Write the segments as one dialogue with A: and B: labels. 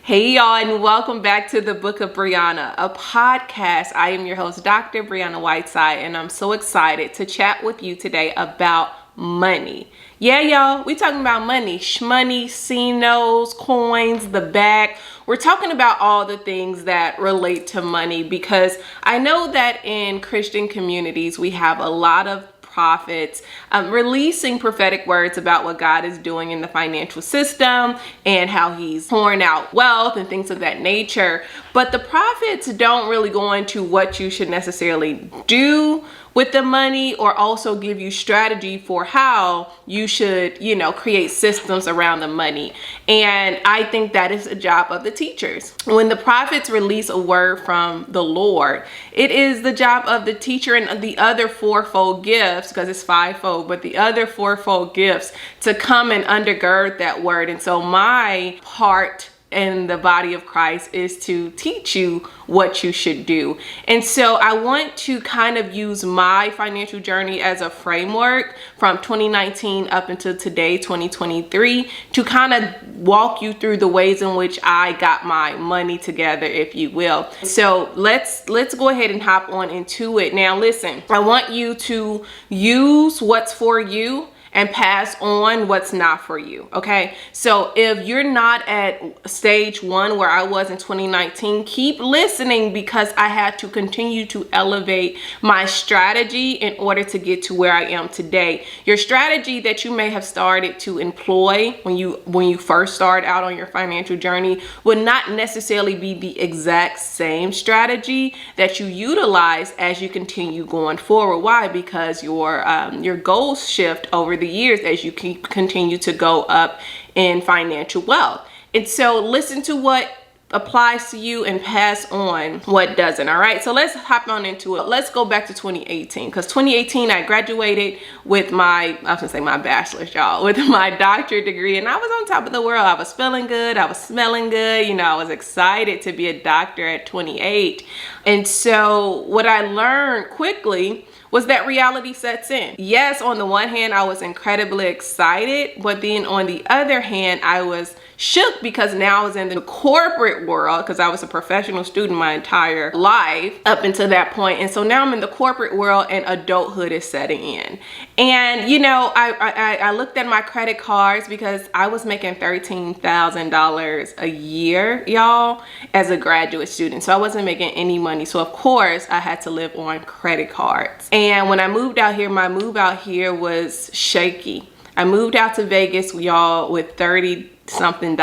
A: Hey y'all, and welcome back to the Book of Brianna, a podcast. I am your host, Dr. Brianna Whiteside, and I'm so excited to chat with you today about money. Yeah, y'all, we talking about money, shmoney, C-notes, coins, the bag. We're talking about all the things that relate to money because I know that in Christian communities, we have a lot of prophets releasing prophetic words about what God is doing in the financial system and how he's pouring out wealth and things of that nature. But the prophets don't really go into what you should necessarily do with the money or also give you strategy for how you should, create systems around the money. And I think that is a job of the teachers. When the prophets release a word from the Lord, it is the job of the teacher and the other fourfold gifts, because it's fivefold, but the other fourfold gifts to come and undergird that word. And so my part in the body of Christ is to teach you what you should do. And so I want to kind of use my financial journey as a framework from 2019 up until today, 2023, to kind of walk you through the ways in which I got my money together, if you will. So let's go ahead and hop on into it. Now, listen, I want you to use what's for you and pass on what's not for you. Okay. So if you're not at stage one where I was in 2019, keep listening because I had to continue to elevate my strategy in order to get to where I am today. Your strategy that you may have started to employ when you first start out on your financial journey would not necessarily be the exact same strategy that you utilize as you continue going forward. Why? Because your goals shift over the years as you continue to go up in financial wealth. And so listen to what applies to you and pass on what doesn't. All right. So let's hop on into it. Let's go back to 2018 because 2018 I graduated with my bachelor's, y'all, with my doctorate degree, and I was on top of the world. I was feeling good. I was smelling good. I was excited to be a doctor at 28. And so what I learned quickly was that reality sets in. Yes, on the one hand, I was incredibly excited, but then on the other hand, I was shook because now I was in the corporate world because I was a professional student my entire life up until that point. And so now I'm in the corporate world and adulthood is setting in. And, I looked at my credit cards because I was making $13,000 a year, y'all, as a graduate student. So I wasn't making any money. So of course I had to live on credit cards. And when I moved out here, my move out here was shaky. I moved out to Vegas, y'all, with $30-something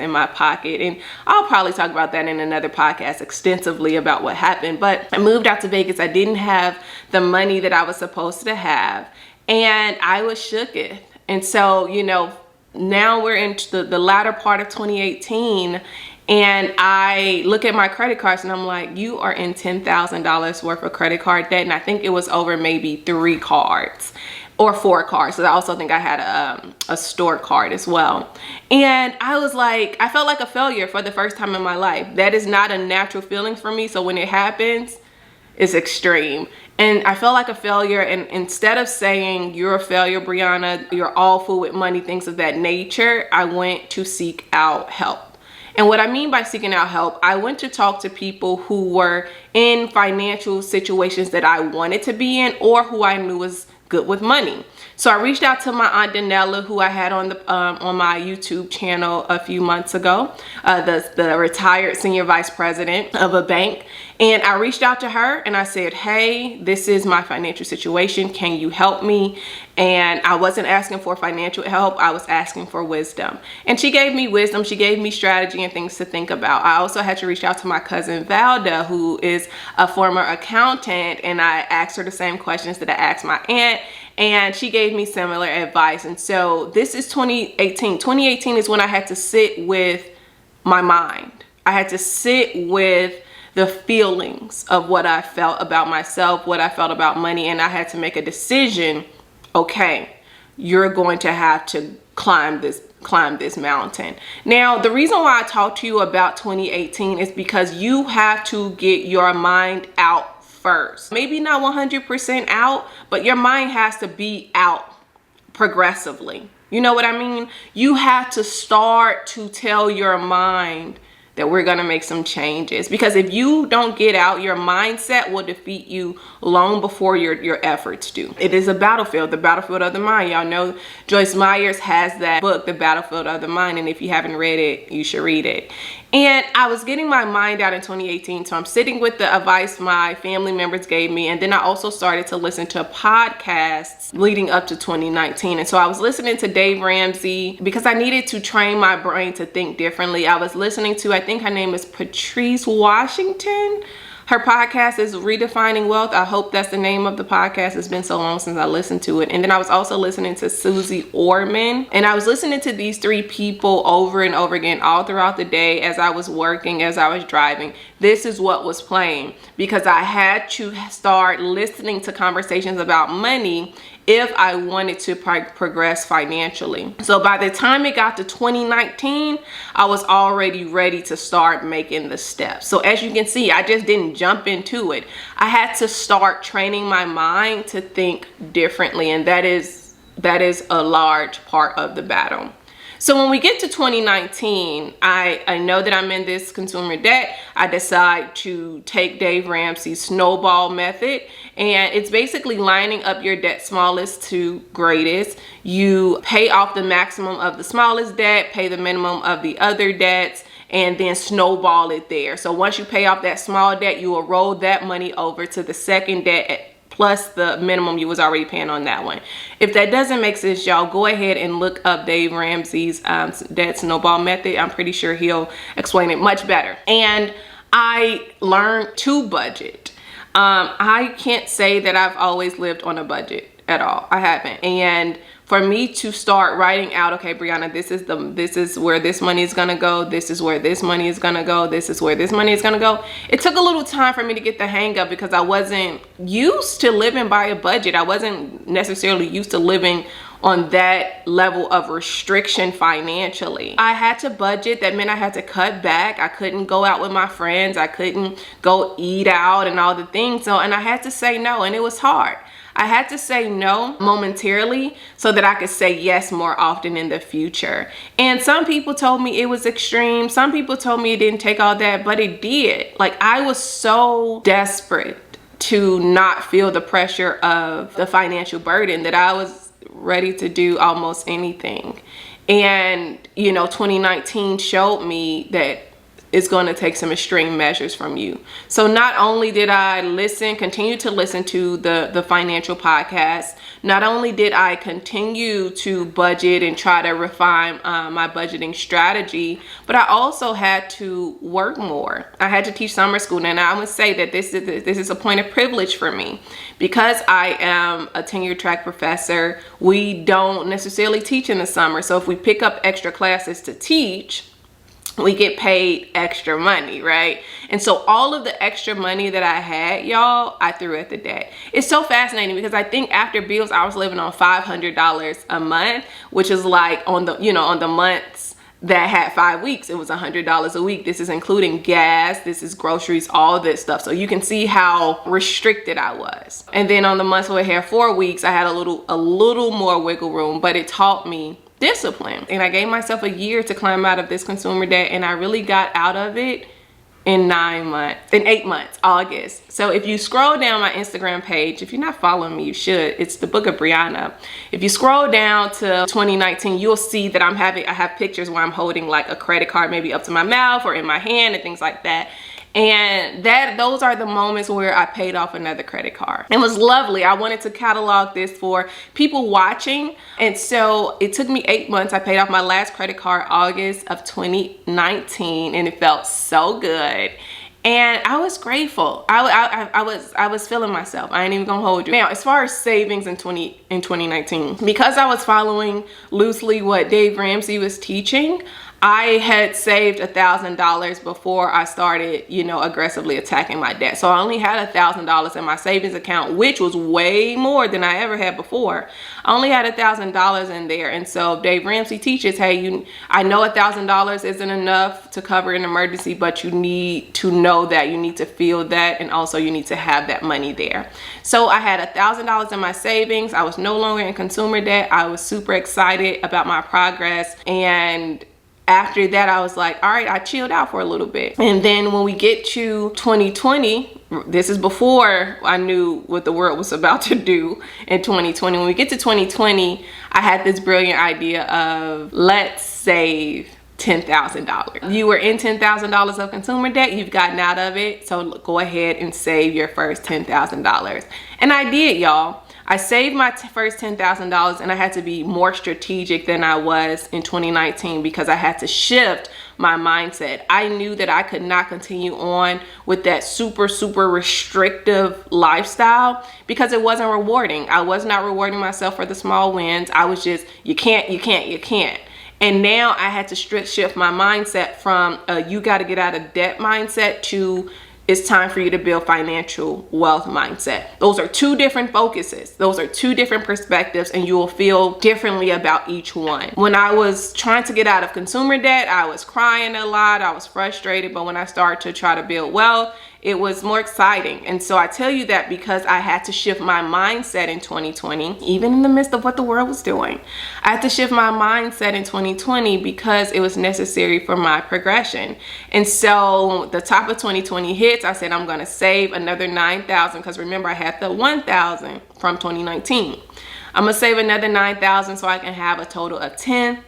A: in my pocket. And I'll probably talk about that in another podcast extensively about what happened. But I moved out to Vegas. I didn't have the money that I was supposed to have. And I was shooketh. And so, now we're into the latter part of 2018. And I look at my credit cards and I'm like, you are in $10,000 worth of credit card debt. And I think it was over maybe 3 cards. Or 4 cards. So I also think I had a store card as well. And I felt like a failure for the first time in my life. That is not a natural feeling for me. So when it happens, it's extreme. And I felt like a failure. And instead of saying, you're a failure, Brianna, you're awful with money, things of that nature, I went to seek out help. And what I mean by seeking out help, I went to talk to people who were in financial situations that I wanted to be in or who I knew was good with money. So I reached out to my aunt Danella, who I had on my YouTube channel a few months ago, the retired senior vice president of a bank. And I reached out to her and I said, hey, this is my financial situation. Can you help me? And I wasn't asking for financial help. I was asking for wisdom. And she gave me wisdom. She gave me strategy and things to think about. I also had to reach out to my cousin Valda, who is a former accountant. And I asked her the same questions that I asked my aunt. And she gave me similar advice. And so this is 2018. 2018 is when I had to sit with my mind. I had to sit with the feelings of what I felt about myself, what I felt about money. And I had to make a decision. Okay, you're going to have to climb this mountain. Now, the reason why I talk to you about 2018 is because you have to get your mind out first. Maybe not 100% out, but your mind has to be out progressively. You know what I mean? You have to start to tell your mind that we're gonna make some changes. Because if you don't get out, your mindset will defeat you long before your efforts do. It is a battlefield, the battlefield of the mind. Y'all know Joyce Myers has that book, The Battlefield of the Mind, and if you haven't read it, you should read it. And I was getting my mind out in 2018, so I'm sitting with the advice my family members gave me, and then I also started to listen to podcasts leading up to 2019. And so I was listening to Dave Ramsey because I needed to train my brain to think differently. I was listening to, I think her name is Patrice Washington. Her podcast is Redefining Wealth. I hope that's the name of the podcast. It's been so long since I listened to it. And then I was also listening to Susie Orman. And I was listening to these three people over and over again all throughout the day as I was working, as I was driving. This is what was playing because I had to start listening to conversations about money if I wanted to progress financially. So by the time it got to 2019, I was already ready to start making the steps. So as you can see, I just didn't jump into it. I had to start training my mind to think differently, and that is a large part of the battle. So when we get to 2019, I know that I'm in this consumer debt. I decide to take Dave Ramsey's snowball method, and it's basically lining up your debt smallest to greatest. You pay off the maximum of the smallest debt, pay the minimum of the other debts, and then snowball it there. So once you pay off that small debt, you will roll that money over to the second debt plus the minimum you was already paying on that one. If that doesn't make sense, y'all, go ahead and look up Dave Ramsey's debt snowball method. I'm pretty sure he'll explain it much better. And I learned to budget. I can't say that I've always lived on a budget at all. I haven't. And for me to start writing out, okay, Brianna, this is where this money is gonna go. This is where this money is gonna go. This is where this money is gonna go. It took a little time for me to get the hang of because I wasn't used to living by a budget. I wasn't necessarily used to living on that level of restriction financially. I had to budget. That meant I had to cut back. I couldn't go out with my friends. I couldn't go eat out and all the things. And I had to say no, and it was hard. I had to say no momentarily so that I could say yes more often in the future. And some people told me it was extreme. Some people told me it didn't take all that, but it did. Like, I was so desperate to not feel the pressure of the financial burden that I was ready to do almost anything. And, 2019 showed me that it's going to take some extreme measures from you. So not only did I continue to listen to the financial podcast, not only did I continue to budget and try to refine my budgeting strategy, but I also had to work more. I had to teach summer school, and I would say that this is a point of privilege for me. Because I am a tenure track professor, we don't necessarily teach in the summer. So if we pick up extra classes to teach, we get paid extra money, right? And so all of the extra money that I had, y'all, I threw at the debt. It's so fascinating because I think after bills, I was living on $500 a month, which is like on the months that had 5 weeks, it was $100 a week. This is including gas, this is groceries, all this stuff. So you can see how restricted I was. And then on the months where I had 4 weeks, I had a little more wiggle room, but it taught me discipline. And I gave myself a year to climb out of this consumer debt, and I really got out of it in 8 months, August. So if you scroll down my Instagram page, if you're not following me, you should. It's the Book of Brianna. If you scroll down to 2019, you'll see that I have pictures where I'm holding like a credit card, maybe up to my mouth or in my hand and things like that. And those are the moments where I paid off another credit card. It was lovely. I wanted to catalog this for people watching. And so it took me 8 months. I paid off my last credit card August of 2019, and it felt so good. And I was grateful. I was feeling myself. I ain't even gonna hold you. Now, as far as savings in 2019, because I was following loosely what Dave Ramsey was teaching, I had saved $1,000 before I started, aggressively attacking my debt. So I only had $1,000 in my savings account, which was way more than I ever had before. I only had $1,000 in there. And so Dave Ramsey teaches, hey, I know $1,000 isn't enough to cover an emergency, but you need to know that, you need to feel that, and also you need to have that money there. So I had $1,000 in my savings. I was no longer in consumer debt. I was super excited about my progress, and after that, I was like, all right, I chilled out for a little bit. And then when we get to 2020, this is before I knew what the world was about to do in 2020. When we get to 2020, I had this brilliant idea of let's save $10,000. You were in $10,000 of consumer debt, you've gotten out of it, so go ahead and save your first $10,000. And I did, y'all. I saved my first $10,000, and I had to be more strategic than I was in 2019 because I had to shift my mindset. I knew that I could not continue on with that super restrictive lifestyle because it wasn't rewarding. I was not rewarding myself for the small wins. I was just, you can't. And now I had to shift my mindset from you got to get out of debt mindset to it's time for you to build financial wealth mindset. Those are two different focuses. Those are two different perspectives, and you will feel differently about each one. When I was trying to get out of consumer debt, I was crying a lot. I was frustrated. But when I started to try to build wealth, it was more exciting. And so I tell you that because I had to shift my mindset in 2020, even in the midst of what the world was doing. I had to shift my mindset in 2020 because it was necessary for my progression. And so the top of 2020 hits, I said, I'm going to save another $9,000 because remember I had the $1,000 from 2019. I'm going to save another $9,000 so I can have a total of $10,000.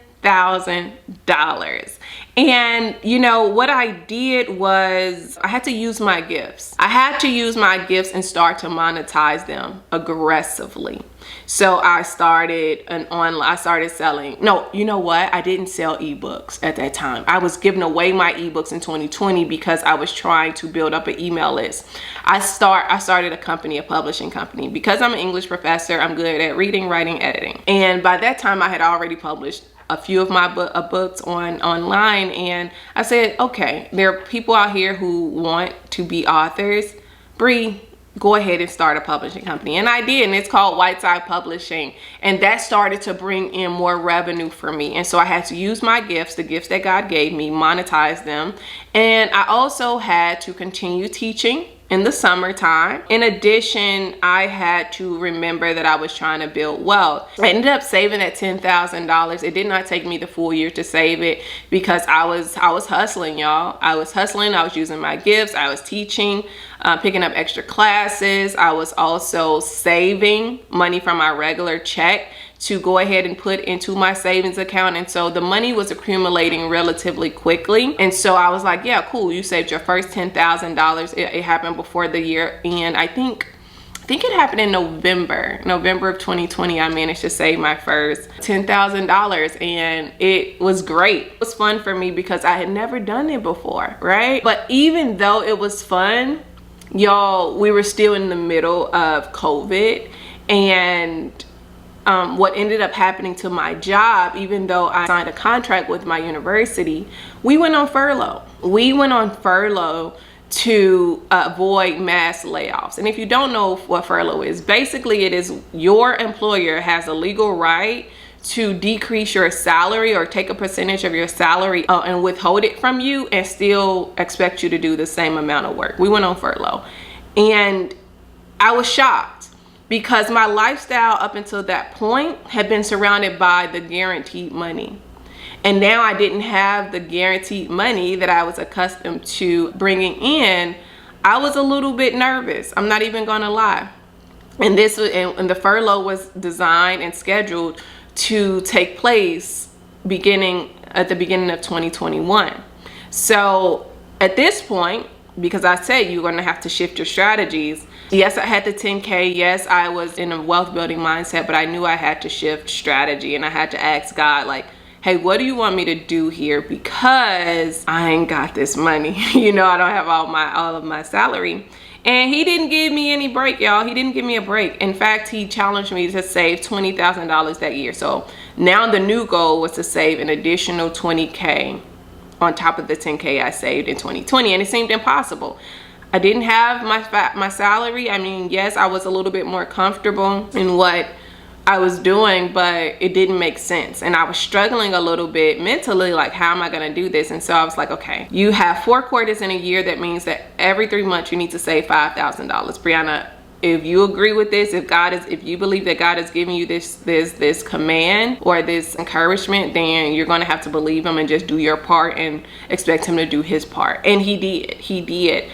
A: And you know what I did was I had to use my gifts. I had to use my gifts and start to monetize them aggressively. So I started selling. No, you know what? I didn't sell ebooks at that time. I was giving away my ebooks in 2020 because I was trying to build up an email list. I started a publishing company. Because I'm an English professor, I'm good at reading, writing, editing. And by that time I had already published a few of my books online, and I said, okay, there are people out here who want to be authors. Bree, go ahead and start a publishing company. And I did, and it's called Whiteside Publishing, and that started to bring in more revenue for me. And so I had to use my gifts, the gifts that God gave me, monetize them. And I also had to continue teaching in the summertime. In addition, I had to remember that I was trying to build wealth. I ended up saving that $10,000. It did not take me the full year to save it because I was hustling, y'all. I was hustling. I was using my gifts. I was teaching, picking up extra classes. I was also saving money from my regular check to go ahead and put into my savings account. And so the money was accumulating relatively quickly. And so I was like, yeah, cool. You saved your first $10,000. It happened before the year. And I think it happened in November of 2020. I managed to save my first $10,000, and it was great. It was fun for me because I had never done it before, right? But even though it was fun, y'all, we were still in the middle of COVID, and what ended up happening to my job, even though I signed a contract with my university, we went on furlough. We went on furlough to avoid mass layoffs. And if you don't know what furlough is, basically it is your employer has a legal right to decrease your salary or take a percentage of your salary and withhold it from you and still expect you to do the same amount of work. We went on furlough, and I was shocked because my lifestyle up until that point had been surrounded by the guaranteed money. And now I didn't have the guaranteed money that I was accustomed to bringing in. I was a little bit nervous. I'm not even gonna lie. And the furlough was designed and scheduled to take place at the beginning of 2021. So at this point, because I said you're going to have to shift your strategies. Yes, I had the 10K. Yes, I was in a wealth building mindset, but I knew I had to shift strategy, and I had to ask God, like, hey, what do you want me to do here? Because I ain't got this money. You know, I don't have all of my salary. And he didn't give me any break, y'all. He didn't give me a break. In fact, he challenged me to save $20,000 that year. So now the new goal was to save an additional 20K on top of the 10K I saved in 2020, and it seemed impossible. I didn't have my salary. I mean, yes, I was a little bit more comfortable in what I was doing, but it didn't make sense. And I was struggling a little bit mentally, like, how am I gonna do this? And so I was like, okay, you have 4 quarters in a year. That means that every 3 months you need to save $5,000. Brianna, if you agree with this, if you believe that God is giving you this command or this encouragement, then you're going to have to believe him and just do your part and expect him to do his part. And he did.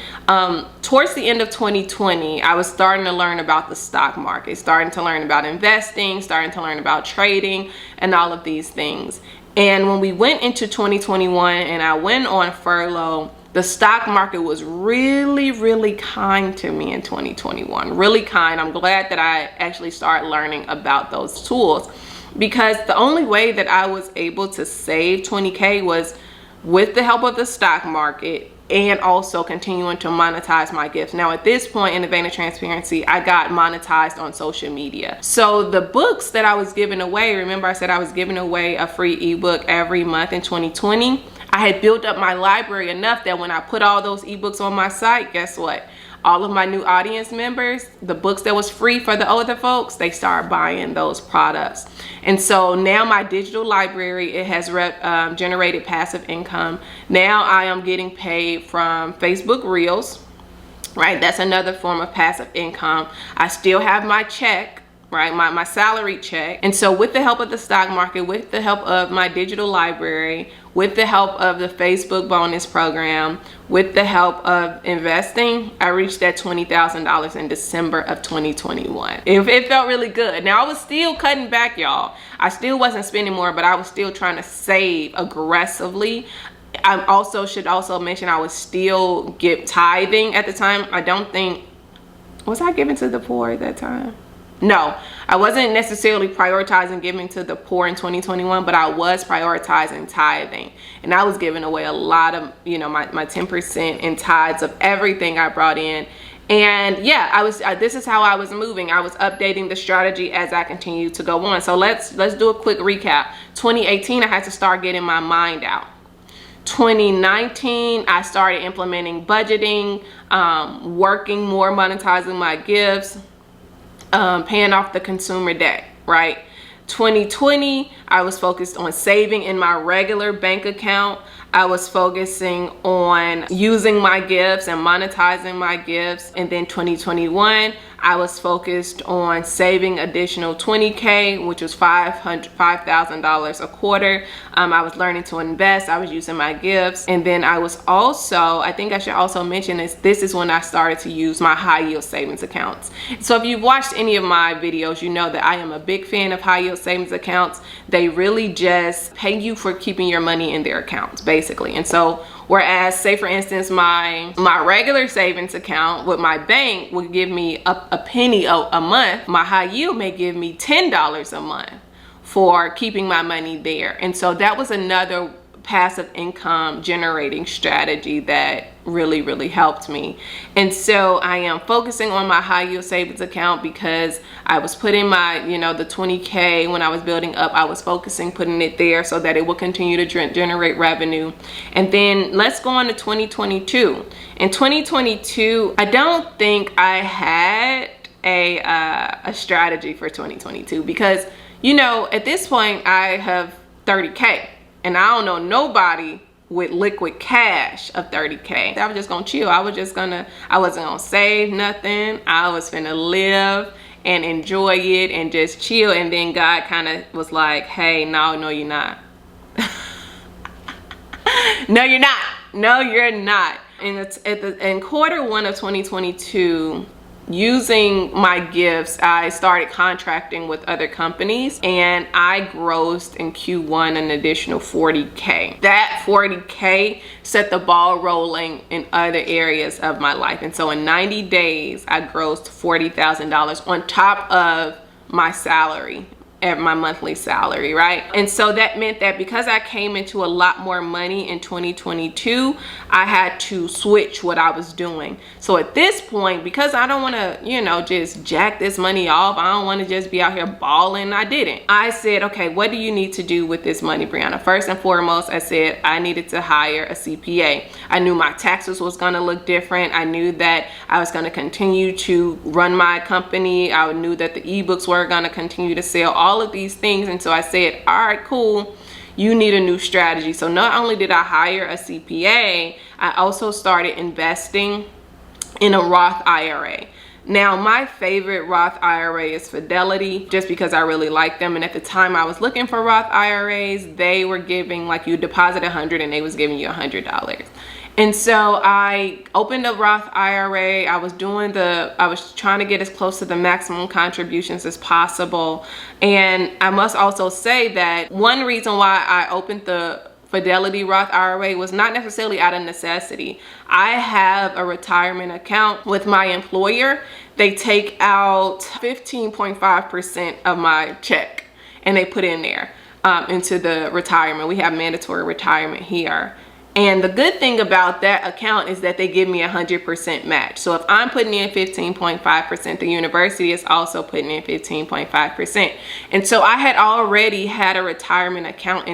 A: Towards the end of 2020, I was starting to learn about the stock market, starting to learn about investing, starting to learn about trading and all of these things. And when we went into 2021 and I went on furlough, the stock market was really, really kind to me in 2021. Really kind. I'm glad that I actually started learning about those tools, because the only way that I was able to save 20K was with the help of the stock market and also continuing to monetize my gifts. Now, at this point, in the vein of transparency, I got monetized on social media. So the books that I was giving away, remember I said I was giving away a free ebook every month in 2020? I had built up my library enough that when I put all those ebooks on my site, guess what? All of my new audience members, the books that was free for the older folks, they started buying those products. And so now my digital library, it has generated passive income. Now I am getting paid from Facebook Reels, right? That's another form of passive income. I still have my check, right? My salary check. And so with the help of the stock market, with the help of my digital library, with the help of the Facebook bonus program, with the help of investing, I reached that $20,000 in December of 2021. It felt really good. Now, I was still cutting back, y'all. I still wasn't spending more, but I was still trying to save aggressively. I should also mention I was still tithing at the time. Was I giving to the poor at that time? No, I wasn't necessarily prioritizing giving to the poor in 2021, but I was prioritizing tithing. And I was giving away a lot of, my 10% in tithes of everything I brought in. And yeah, this is how I was moving. I was updating the strategy as I continued to go on. So let's do a quick recap. 2018, I had to start getting my mind out. 2019, I started implementing budgeting, working more, monetizing my gifts, paying off the consumer debt, right? 2020, I was focused on saving in my regular bank account. I was focusing on using my gifts and monetizing my gifts. And then 2021, I was focused on saving additional 20K, which was $5,000 a quarter. I was learning to invest. I was using my gifts. And then I was also, I think I should also mention this is when I started to use my high yield savings accounts. So if you've watched any of my videos, you know that I am a big fan of high yield savings accounts. They really just pay you for keeping your money in their accounts, basically. And so whereas, say for instance, my regular savings account with my bank would give me a penny a month, my high yield may give me $10 a month for keeping my money there. And so that was another passive income generating strategy that really, really helped me. And so I am focusing on my high yield savings account because I was putting my, the 20K when I was building up, I was putting it there so that it will continue to generate revenue. And then let's go on to 2022. In 2022, I don't think I had a strategy for 2022 because, at this point I have 30K. And I don't know nobody with liquid cash of 30K. I was just gonna chill. I wasn't gonna save nothing. I was finna live and enjoy it and just chill. And then God kind of was like, hey, no, you're not. No, you're not. No, you're not. And it's in quarter one of 2022, using my gifts, I started contracting with other companies and I grossed in Q1 an additional 40K. That 40K set the ball rolling in other areas of my life. And so in 90 days, I grossed $40,000 on top of my salary, at my monthly salary, right? And so that meant that because I came into a lot more money in 2022, I had to switch what I was doing. So at this point, because I don't want to, just jack this money off, I don't want to just be out here balling, I didn't. I said, okay, what do you need to do with this money, Brianna? First and foremost, I said I needed to hire a CPA. I knew my taxes was going to look different. I knew that I was going to continue to run my company. I knew that the ebooks were going to continue to sell, all of these things. And so I said, all right, cool, you need a new strategy. So not only did I hire a CPA, I also started investing in a Roth IRA. Now, my favorite Roth IRA is Fidelity, just because I really like them. And at the time I was looking for Roth IRAs, they were giving, like, you deposit $100 and they was giving you $100. And so I opened a Roth IRA. I was trying to get as close to the maximum contributions as possible. And I must also say that one reason why I opened the Fidelity Roth IRA was not necessarily out of necessity. I have a retirement account with my employer. They take out 15.5% of my check and they put in there into the retirement. We have mandatory retirement here. And the good thing about that account is that they give me 100% match. So if I'm putting in 15.5%, the university is also putting in 15.5%. And so I had already had a retirement account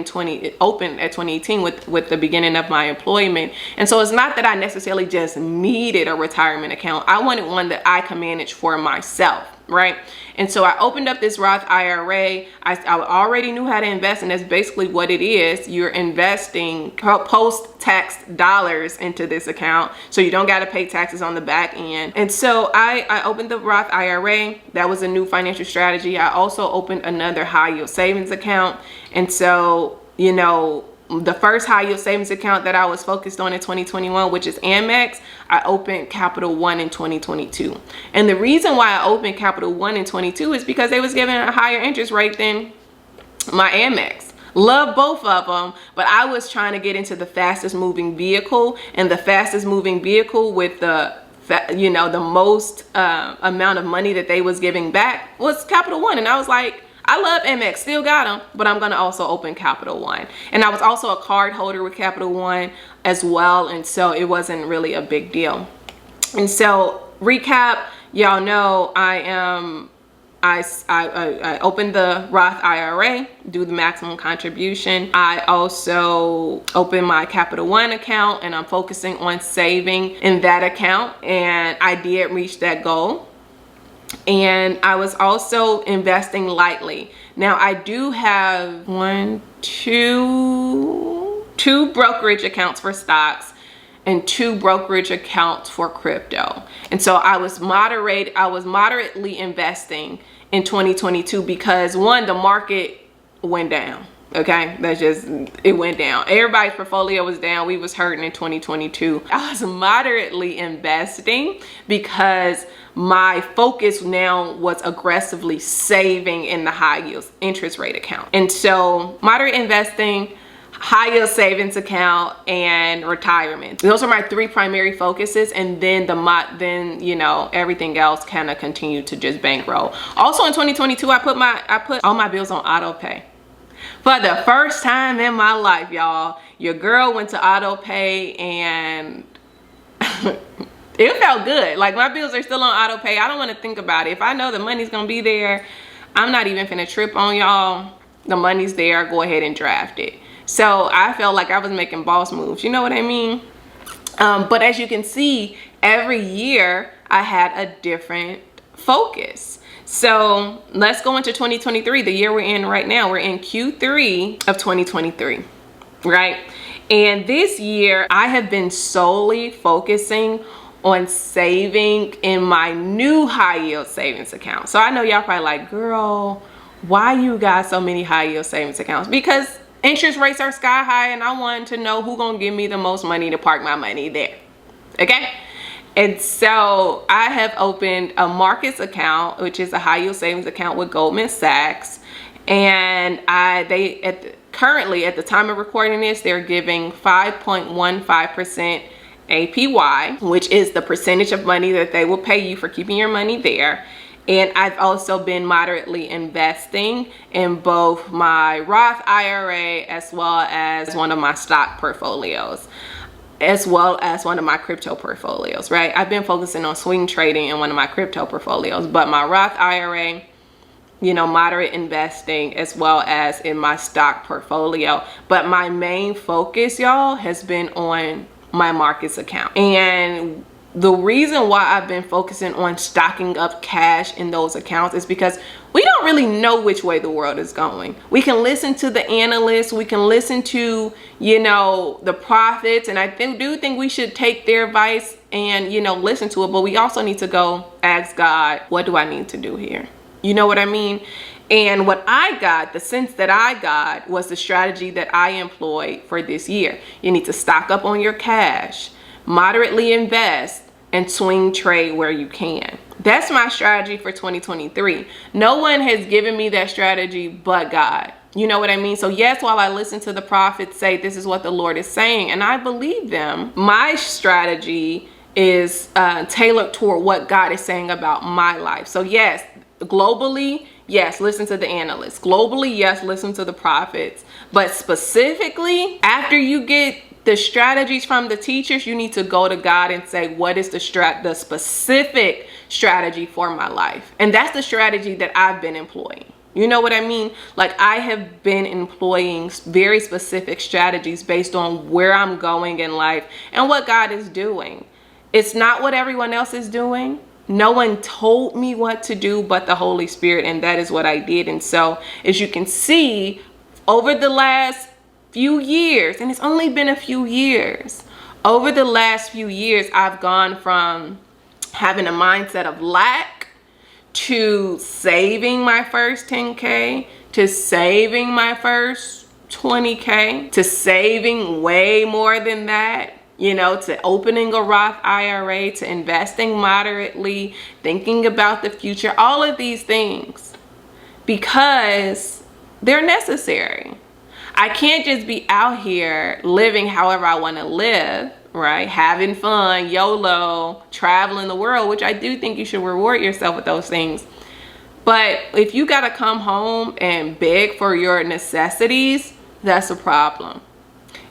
A: open at 2018 with the beginning of my employment. And so it's not that I necessarily just needed a retirement account. I wanted one that I could manage for myself, right? And so I opened up this Roth IRA. I already knew how to invest, and that's basically what it is. You're investing post-tax dollars into this account, so you don't got to pay taxes on the back end. And so I opened the Roth IRA. That was a new financial strategy. I also opened another high yield savings account. And so, you know, the first high yield savings account that I was focused on in 2021, which is Amex, I opened Capital One in 2022. And the reason why I opened Capital One in 22 is because they was giving a higher interest rate than my Amex. Love both of them, but I was trying to get into the fastest moving vehicle, and the fastest moving vehicle with the most amount of money that they was giving back was Capital One. And I was like, I love Amex, still got them, but I'm gonna also open Capital One. And I was also a card holder with Capital One as well, and so it wasn't really a big deal. And so recap, y'all know I opened the Roth IRA, do the maximum contribution. I also opened my Capital One account, and I'm focusing on saving in that account, and I did reach that goal. And I was also investing lightly. Now I do have two brokerage accounts for stocks and 2 brokerage accounts for crypto. And so I was moderately investing in 2022 because, one, the market went down. Okay, it went down. Everybody's portfolio was down. We was hurting in 2022. I was moderately investing because my focus now was aggressively saving in the high yield interest rate account. And so moderate investing, high yield savings account, and retirement. Those are my 3 primary focuses. And then everything else kind of continued to just bankroll. Also in 2022, I put all my bills on auto pay. For the first time in my life, y'all, your girl went to auto pay, and it felt good. Like, my bills are still on auto pay. I don't want to think about it. If I know the money's gonna be there, I'm not even finna trip on y'all. The money's there, go ahead and draft it. So I felt like I was making boss moves, you know what I mean? But as you can see, every year I had a different focus. So let's go into 2023, the year we're in right now. We're in Q3 of 2023, right? And this year I have been solely focusing on saving in my new high yield savings account. So I know y'all probably like, girl, why you got so many high yield savings accounts? Because interest rates are sky high, and I wanted to know who gonna give me the most money to park my money there, okay? And so I have opened a Marcus account, which is a high yield savings account with Goldman Sachs. And currently at the time of recording this, they're giving 5.15% APY, which is the percentage of money that they will pay you for keeping your money there. And I've also been moderately investing in both my Roth IRA as well as one of my stock portfolios, as well as one of my crypto portfolios, right? I've been focusing on swing trading in one of my crypto portfolios, but my Roth IRA, moderate investing, as well as in my stock portfolio. But my main focus, y'all, has been on my Marcus account. And the reason why I've been focusing on stocking up cash in those accounts is because we don't really know which way the world is going. We can listen to the analysts, we can listen to, the prophets, and I do think we should take their advice and, listen to it, but we also need to go ask God, what do I need to do here? You know what I mean? And what I got, the sense that I got, was the strategy that I employed for this year. You need to stock up on your cash, moderately invest, and swing trade where you can. That's my strategy for 2023. No one has given me that strategy but God. You know what I mean? So yes, while I listen to the prophets say this is what the Lord is saying, and I believe them, my strategy is tailored toward what God is saying about my life. So yes, globally, yes, listen to the analysts. Globally, yes, listen to the prophets. But specifically, after you get the strategies from the teachers, you need to go to God and say, what is the specific strategy for my life? And that's the strategy that I've been employing. You know what I mean? Like, I have been employing very specific strategies based on where I'm going in life and what God is doing. It's not what everyone else is doing. No one told me what to do but the Holy Spirit, and that is what I did. And so, as you can see, over the last few years, and it's only been a few years, over the last few years, I've gone from having a mindset of lack to saving my first 10K, to saving my first 20K, to saving way more than that, to opening a Roth IRA, to investing moderately, thinking about the future, all of these things, because they're necessary. I can't just be out here living however I want to live, right? Having fun, YOLO, traveling the world, which I do think you should reward yourself with those things. But if you got to come home and beg for your necessities, that's a problem.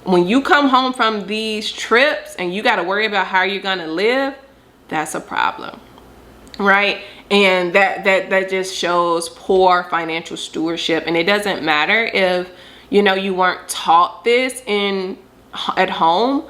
A: When you come home from these trips and you got to worry about how you're going to live, that's a problem, right? And that just shows poor financial stewardship. And it doesn't matter if, you weren't taught this at home.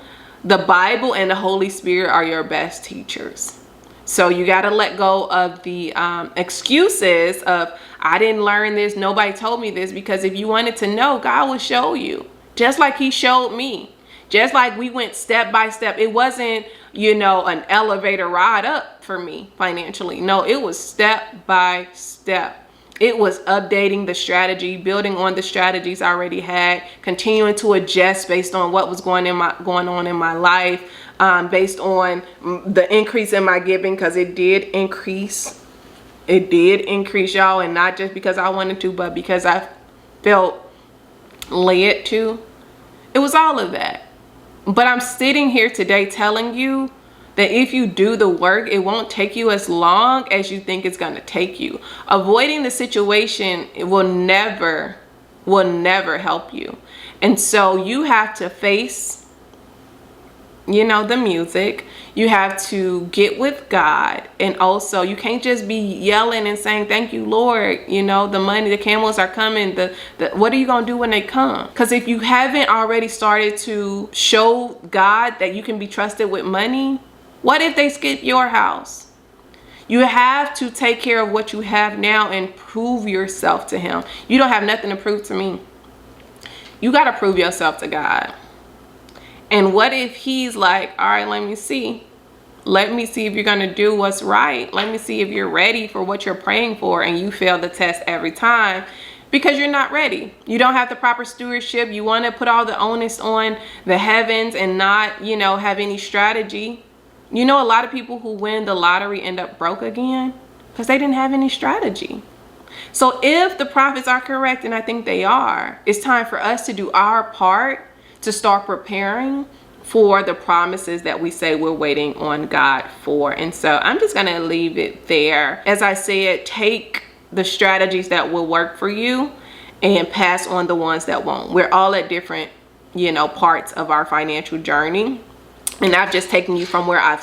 A: The Bible and the Holy Spirit are your best teachers. So you got to let go of the excuses of, I didn't learn this, nobody told me this, because if you wanted to know, God will show you. Just like he showed me. Just like we went step by step. It wasn't, an elevator ride up for me financially. No, it was step by step. It was updating the strategy, building on the strategies I already had, continuing to adjust based on what was going on in my life, based on the increase in my giving, because it did increase. It did increase, y'all, and not just because I wanted to, but because I felt led to. It was all of that. But I'm sitting here today telling you that if you do the work, it won't take you as long as you think it's going to take you. Avoiding the situation, it will never help you. And so you have to face, the music. You have to get with God. And also, you can't just be yelling and saying, thank you, Lord. The money, the camels are coming. What are you going to do when they come? Because if you haven't already started to show God that you can be trusted with money, what if they skip your house? You have to take care of what you have now and prove yourself to him. You don't have nothing to prove to me. You got to prove yourself to God. And what if he's like, all right, let me see. Let me see if you're going to do what's right. Let me see if you're ready for what you're praying for, and you fail the test every time because you're not ready. You don't have the proper stewardship. You want to put all the onus on the heavens and not, have any strategy. A lot of people who win the lottery end up broke again because they didn't have any strategy. So if the prophets are correct, and I think they are, it's time for us to do our part to start preparing for the promises that we say we're waiting on God for. And so I'm just going to leave it there. As I said, take the strategies that will work for you and pass on the ones that won't. We're all at different, parts of our financial journey. And I've just taken you from where I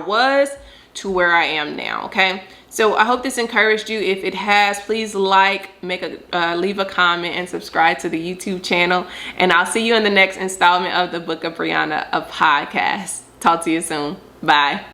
A: was to where I am now. Okay. So I hope this encouraged you. If it has, please leave a comment and subscribe to the YouTube channel. And I'll see you in the next installment of the Book of Brianna, a podcast. Talk to you soon. Bye.